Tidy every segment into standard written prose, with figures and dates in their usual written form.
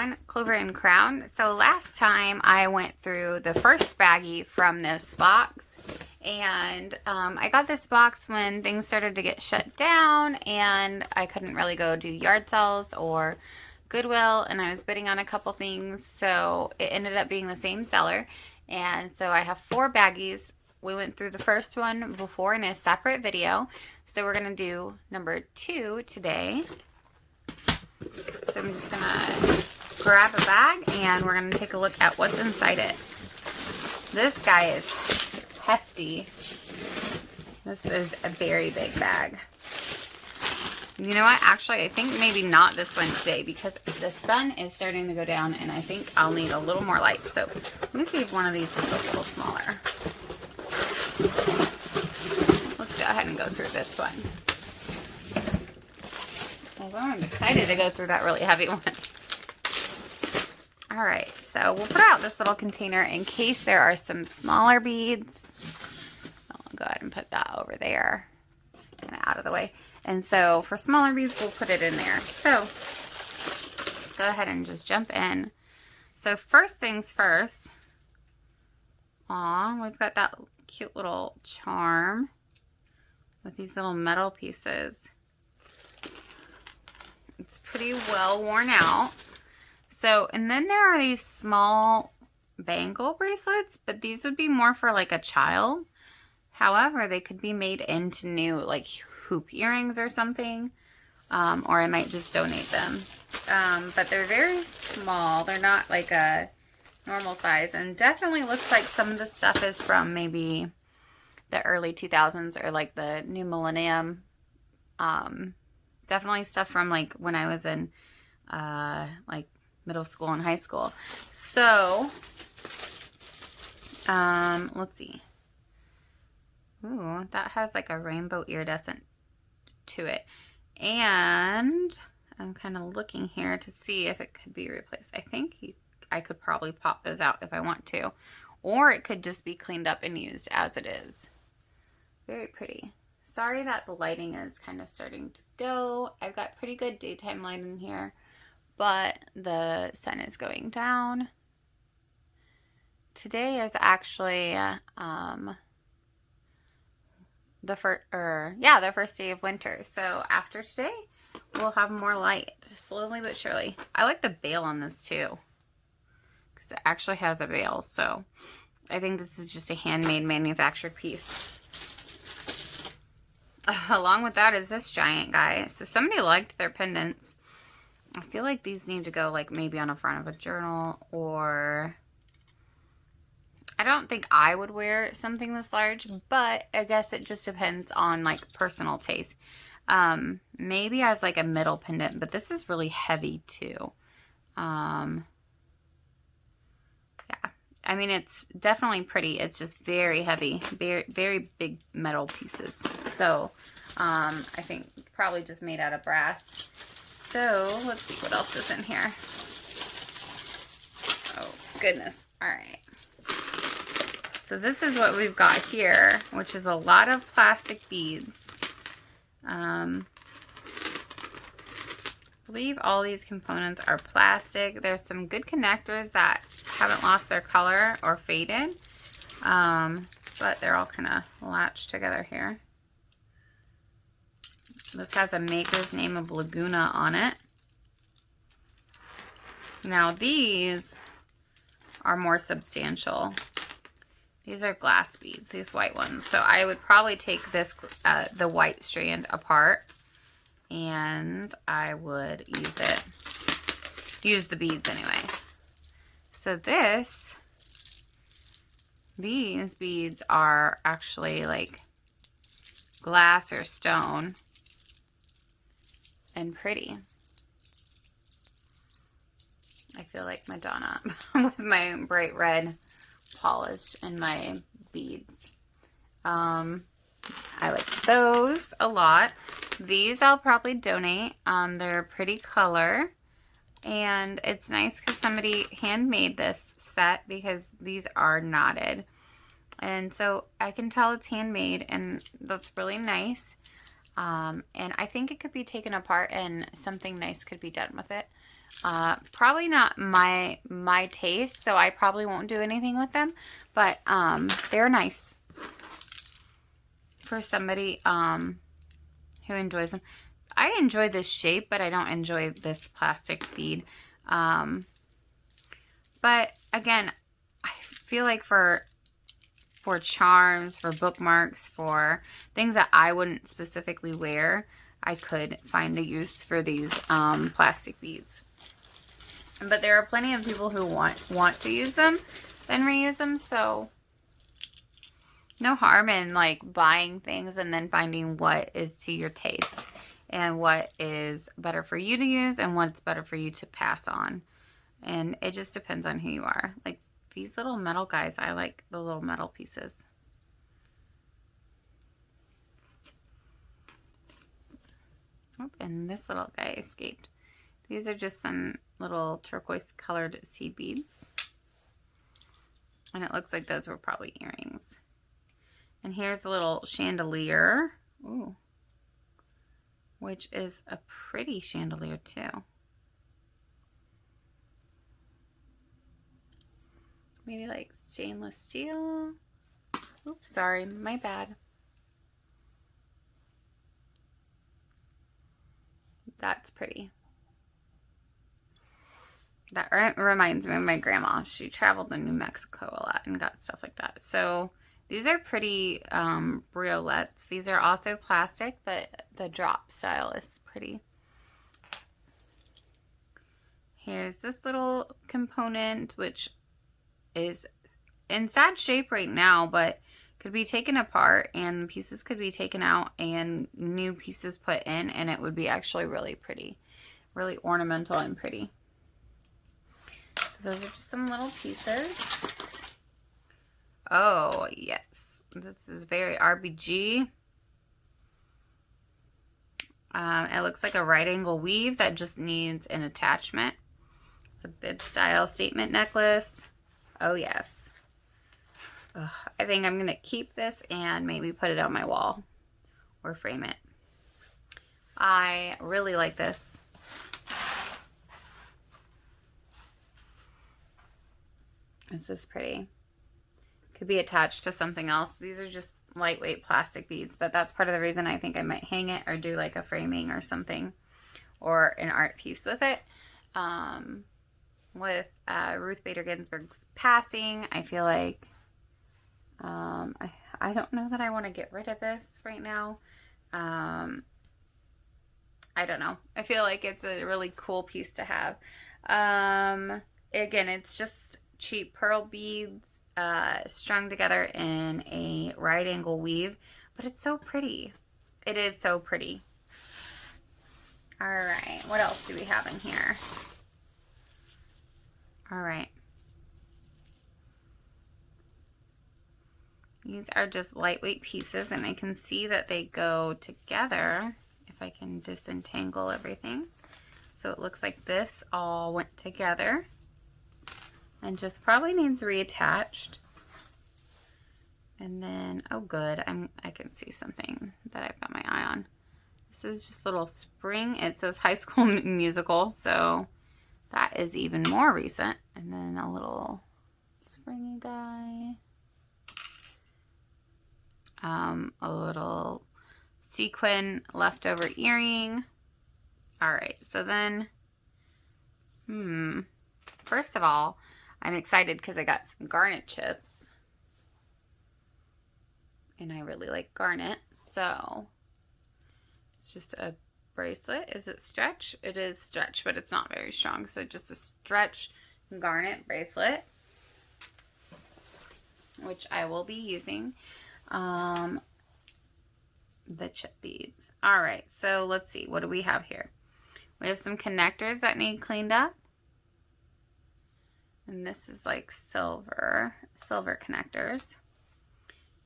everyone, Clover and Crown. So last time I went through the first baggie from this box, and I got this box when things started to get shut down and I couldn't really go do yard sales or Goodwill, and I was bidding on a couple things, so it ended up being the same seller. And so I have 4 baggies. We went through the first one before in a separate video, so we're going to do number 2 today. So I'm just gonna grab a bag and we're gonna take a look at what's inside it. This guy is hefty. This is a very big bag. You know what? Actually, I think maybe not this one today because the sun is starting to go down and I think I'll need a little more light. So let me see if one of these is a little smaller. Let's go ahead and go through this one. I'm excited to go through that really heavy one. Alright, so we'll put out this little container in case there are some smaller beads. I'll go ahead and put that over there, kind of out of the way. And so for smaller beads, we'll put it in there. So let's go ahead and just jump in. So first things first, we've got that cute little charm with these little metal pieces. It's pretty well worn out. So, and then there are these small bangle bracelets, but these would be more for like a child. However, they could be made into new like hoop earrings or something. Or I might just donate them. But they're very small. They're not like a normal size. And definitely looks like some of the stuff is from maybe the early 2000s or like the new millennium. Definitely stuff from like when I was in like middle school and high school. So let's see. Ooh, that has like a rainbow iridescent to it. And I'm kind of looking here to see if it could be replaced. I think I could probably pop those out if I want to. Or it could just be cleaned up and used as it is. Very pretty. Sorry that the lighting is kind of starting to go. I've got pretty good daytime light in here, but the sun is going down. Today is actually the first day of winter. So after today, we'll have more light, slowly but surely. I like the bail on this too, because it actually has a bail. So I think this is just a handmade manufactured piece. Along with that is this giant guy. So somebody liked their pendants. I feel like these need to go like maybe on the front of a journal, or I don't think I would wear something this large, but I guess it just depends on like personal taste. Maybe as like a middle pendant, but this is really heavy too. Yeah. I mean, it's definitely pretty. It's just very heavy, very, very big metal pieces. So, I think probably just made out of brass. So, let's see what else is in here. Oh, goodness. All right. So, this is what we've got here, which is a lot of plastic beads. I believe all these components are plastic. There's some good connectors that haven't lost their color or faded, but they're all kind of latched together here. This has a maker's name of Laguna on it. Now these are more substantial. These are glass beads, these white ones. So I would probably take this, the white strand apart, and I would use the beads anyway. So these beads are actually like glass or stone and pretty. I feel like Madonna with my bright red polish and my beads. I like those a lot. These I'll probably donate. They're a pretty color. And it's nice because somebody handmade this set because these are knotted. And so I can tell it's handmade, and that's really nice. And I think it could be taken apart and something nice could be done with it. Probably not my taste, so I probably won't do anything with them, but they're nice for somebody who enjoys them. I enjoy this shape, but I don't enjoy this plastic bead. But again, I feel like for charms, for bookmarks, for things that I wouldn't specifically wear, I could find a use for these plastic beads. But there are plenty of people who want to use them and reuse them, so no harm in like buying things and then finding what is to your taste and what is better for you to use and what's better for you to pass on. And it just depends on who you are. Like these little metal guys, I like the little metal pieces. Oh, and this little guy escaped. These are just some little turquoise colored seed beads. And it looks like those were probably earrings. And here's the little chandelier. Ooh. Which is a pretty chandelier too. Maybe like stainless steel. Oops, sorry, my bad. That's pretty. That reminds me of my grandma. She traveled to New Mexico a lot and got stuff like that. So these are pretty briolettes. These are also plastic, but the drop style is pretty. Here's this little component, which is in sad shape right now, but could be taken apart and pieces could be taken out and new pieces put in, and it would be actually really pretty, really ornamental and pretty. So those are just some little pieces. Oh yes, this is very RBG. It looks like a right angle weave that just needs an attachment. It's a bib style statement necklace. Oh yes. Ugh, I think I'm gonna keep this and maybe put it on my wall or frame it. I really like this. This is pretty. Could be attached to something else. These are just lightweight plastic beads, but that's part of the reason I think I might hang it or do like a framing or something or an art piece with it. With Ruth Bader Ginsburg's passing, I feel like I don't know that I want to get rid of this right now. I don't know. I feel like it's a really cool piece to have. Again, it's just cheap pearl beads strung together in a right angle weave, but it's so pretty. It is so pretty. All right, what else do we have in here? All right. These are just lightweight pieces, and I can see that they go together if I can disentangle everything. So it looks like this all went together and just probably needs reattached. And then, oh good, I can see something that I've got my eye on. This is just a little spring. It says High School Musical, so that is even more recent. And then a little springy guy. A little sequin leftover earring. All right, so then, first of all, I'm excited because I got some Garnet Chips. And I really like Garnet, so it's just a bracelet. Is it stretch? It is stretch, but it's not very strong, so just a stretch Garnet bracelet, which I will be using. The chip beads. All right, so let's see. What do we have here? We have some connectors that need cleaned up. And this is like silver connectors.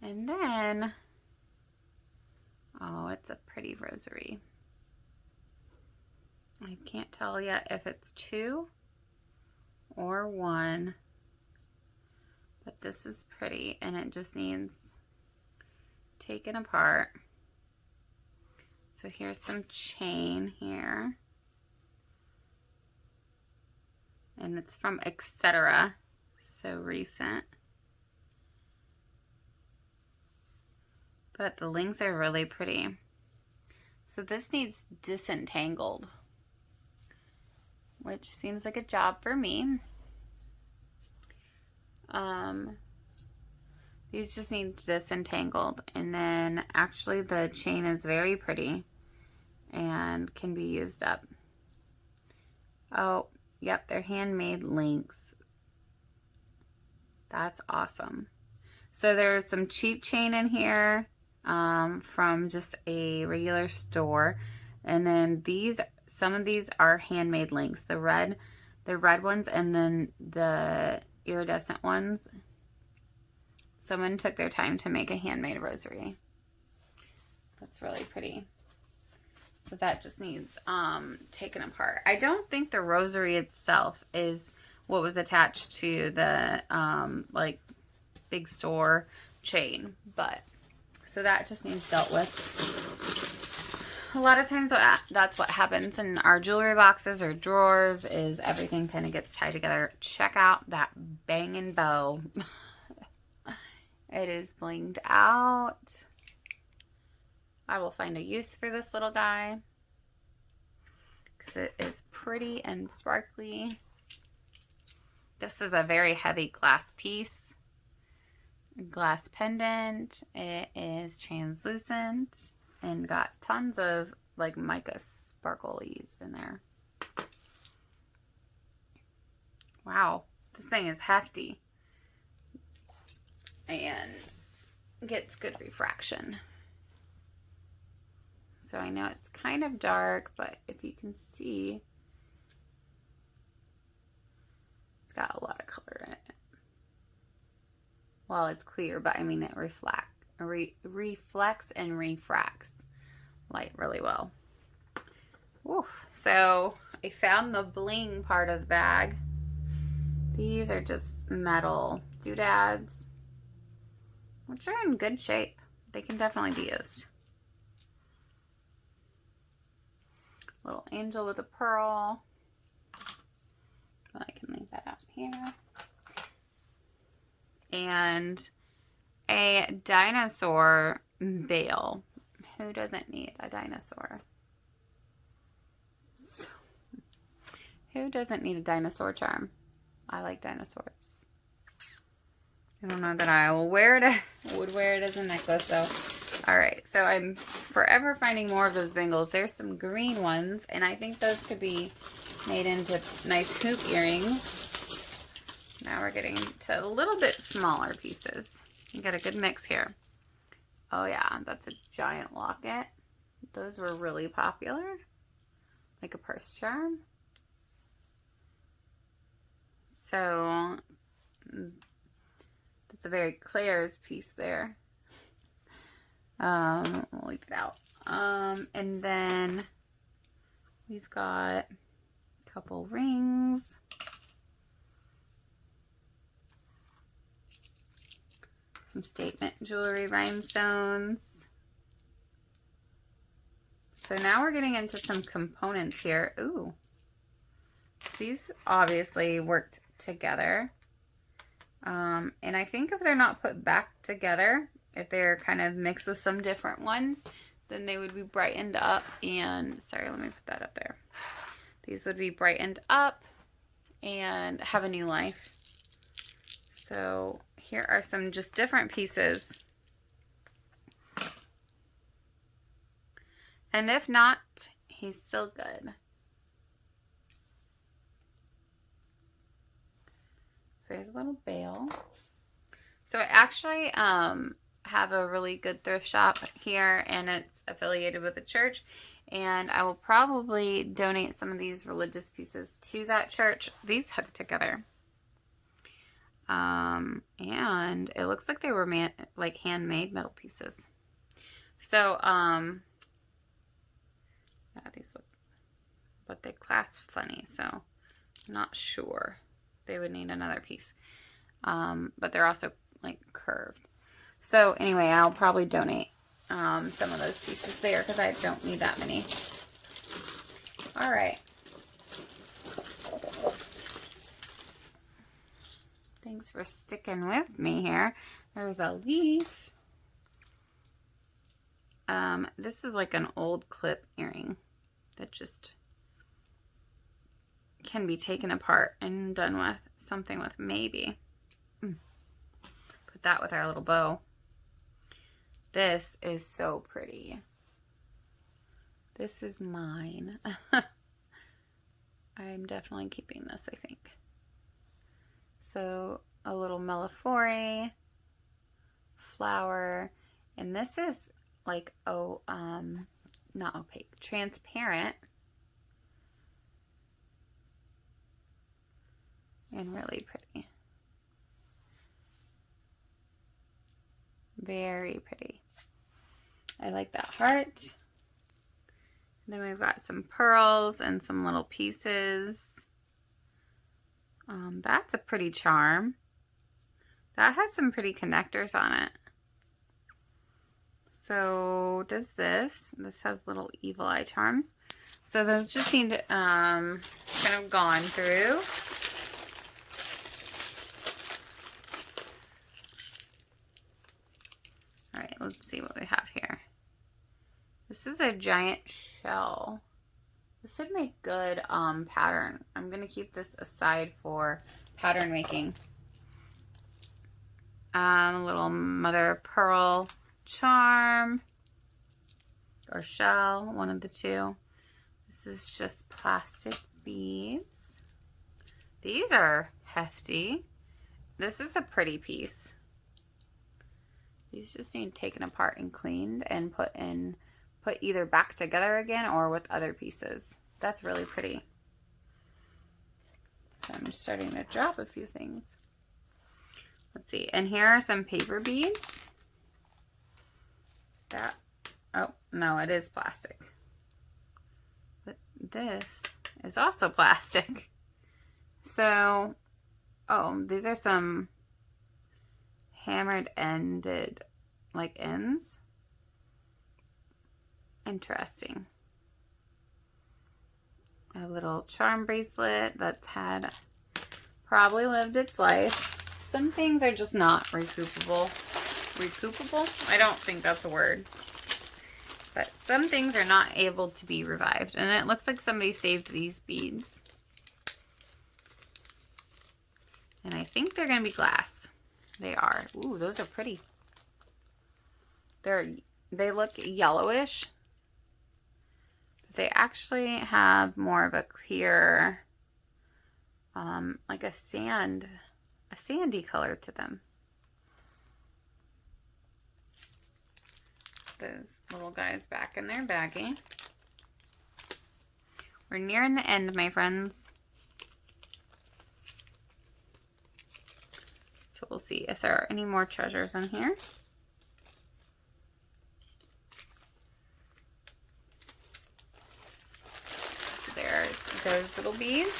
And then, oh, it's a pretty rosary. I can't tell yet if it's 2 or 1. But this is pretty, and it just needs taken apart. So here's some chain here. and it's from Etc. So recent. But the links are really pretty. So this needs disentangled, which seems like a job for me. These just need disentangled, and then actually the chain is very pretty and can be used up. Oh, yep, they're handmade links. That's awesome. So there's some cheap chain in here from just a regular store, and then these, some of these are handmade links. The red ones, and then the iridescent ones. Someone took their time to make a handmade rosary. That's really pretty. So that just needs taken apart. I don't think the rosary itself is what was attached to the like big store chain, but so that just needs dealt with. A lot of times that's what happens in our jewelry boxes or drawers, is everything kind of gets tied together. Check out that banging bow. It is blinged out. I will find a use for this little guy because it is pretty and sparkly. This is a very heavy glass piece. Glass pendant. It is translucent and got tons of like mica sparklies in there. Wow, this thing is hefty and gets good refraction. So I know it's kind of dark, but if you can see, it's got a lot of color in it. Well, it's clear, but I mean it reflects and refracts light really well. Oof. So I found the bling part of the bag. These are just metal doodads, which are in good shape. They can definitely be used. Little angel with a pearl. Well, I can leave that out here. And a dinosaur veil. Who doesn't need a dinosaur? Who doesn't need a dinosaur charm? I like dinosaurs. I don't know that I will wear it. Would wear it as a necklace though. All right, so I'm forever finding more of those bangles. There's some green ones, and I think those could be made into nice hoop earrings. Now we're getting to a little bit smaller pieces. You got a good mix here. Oh yeah, that's a giant locket. Those were really popular. Like a purse charm. So that's a very Claire's piece there. We'll leave it out. And then we've got a couple rings. Some statement jewelry rhinestones. So now we're getting into some components here. Ooh. These obviously worked together. And I think if they're not put back together, if they're kind of mixed with some different ones, then they would be brightened up and, sorry, let me put that up there. These would be brightened up and have a new life. So here are some just different pieces. And if not, he's still good. So there's a little bail. So I actually have a really good thrift shop here, and it's affiliated with a church, and I will probably donate some of these religious pieces to that church. These hook together. And it looks like they were like handmade metal pieces. So, yeah, these look, but they clasp funny, so I'm not sure. They would need another piece. But they're also like curved. So anyway, I'll probably donate some of those pieces there because I don't need that many. All right. Thanks for sticking with me here. There's a leaf. This is like an old clip earring that just can be taken apart and done with something with maybe. Put that with our little bow. This is so pretty. This is mine. I'm definitely keeping this, I think. So a little meliphore flower, and this is like, oh, not opaque, transparent, and really pretty. Very pretty. I like that heart. And then we've got some pearls and some little pieces. That's a pretty charm. That has some pretty connectors on it. So does this. This has little evil eye charms. So those just need to kind of gone through. All right, let's see what we have here. This is a giant shell. This would make good pattern. I'm gonna keep this aside for pattern making. A little mother of pearl charm or shell, one of the two. This is just plastic beads. These are hefty. This is a pretty piece. These just need taken apart and cleaned and put either back together again or with other pieces. That's really pretty. So I'm just starting to drop a few things. Let's see. And here are some paper beads. Oh, no, it is plastic. But this is also plastic. So, oh, these are some hammered ended, like ends. Interesting. A little charm bracelet that's had probably lived its life. Some things are just not recoupable. Recoupable? I don't think that's a word. But some things are not able to be revived. And it looks like somebody saved these beads. And I think they're going to be glass. They are. Ooh, those are pretty. They look yellowish. They actually have more of a clear, like a sandy color to them. Those little guys back in their baggie. We're nearing the end, my friends. So we'll see if there are any more treasures in here. Those little beads.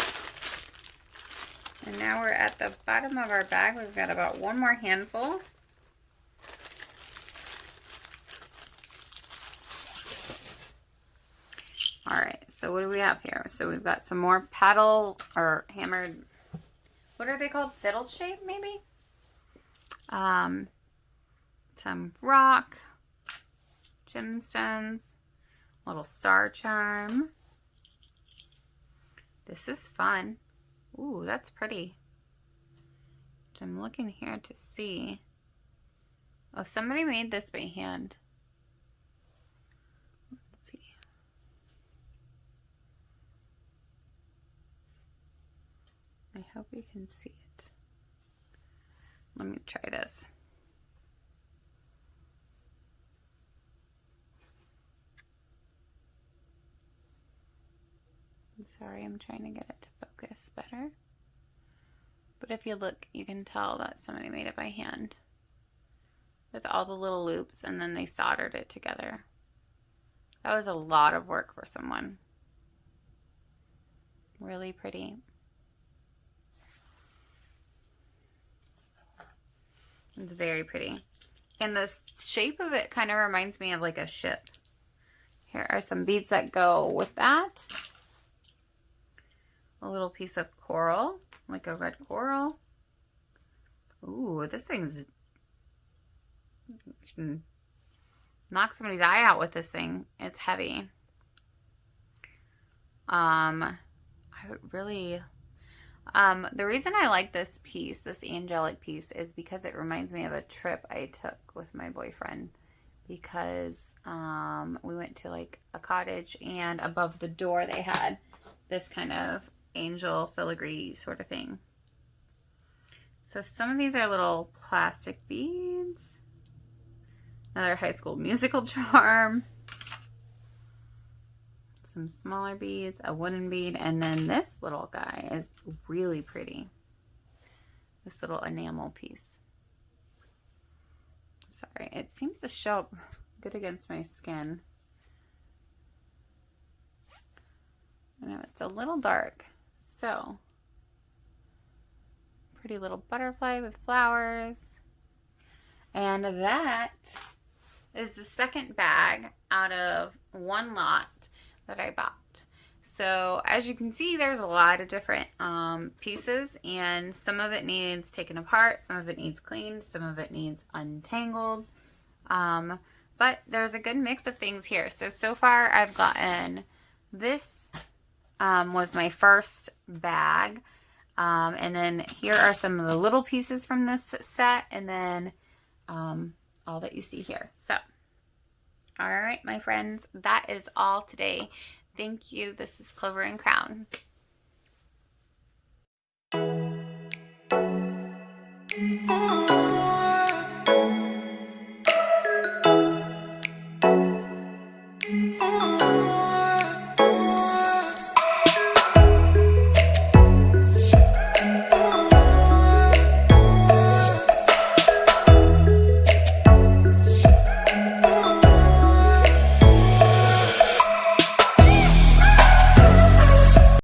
And now we're at the bottom of our bag. We've got about one more handful. Alright, so what do we have here? So we've got some more paddle or hammered, what are they called? Fiddle shape, maybe? Some rock, gemstones, little star charm. This is fun. Ooh, that's pretty. I'm looking here to see. Oh, somebody made this by hand. Let's see. I hope you can see it. Let me try this. Sorry, I'm trying to get it to focus better. But if you look, you can tell that somebody made it by hand. With all the little loops, and then they soldered it together. That was a lot of work for someone. Really pretty. It's very pretty. And the shape of it kind of reminds me of like a ship. Here are some beads that go with that. A little piece of coral, like a red coral. Ooh, this thing's, you can knock somebody's eye out with this thing. It's heavy. I really, the reason I like this piece, this angelic piece, is because it reminds me of a trip I took with my boyfriend. Because we went to like a cottage, and above the door they had this kind of angel filigree sort of thing. So some of these are little plastic beads. Another High School Musical charm. Some smaller beads, a wooden bead, and then this little guy is really pretty. This little enamel piece. Sorry, it seems to show up good against my skin. I know it's a little dark. So, pretty little butterfly with flowers. And that is the second bag out of one lot that I bought. So as you can see, there's a lot of different pieces, and some of it needs taken apart, some of it needs cleaned, some of it needs untangled. But there's a good mix of things here. So far I've gotten this was my first bag. And then here are some of the little pieces from this set, and then all that you see here. So, all right, my friends, that is all today. Thank you. This is Clover and Crown. Oh.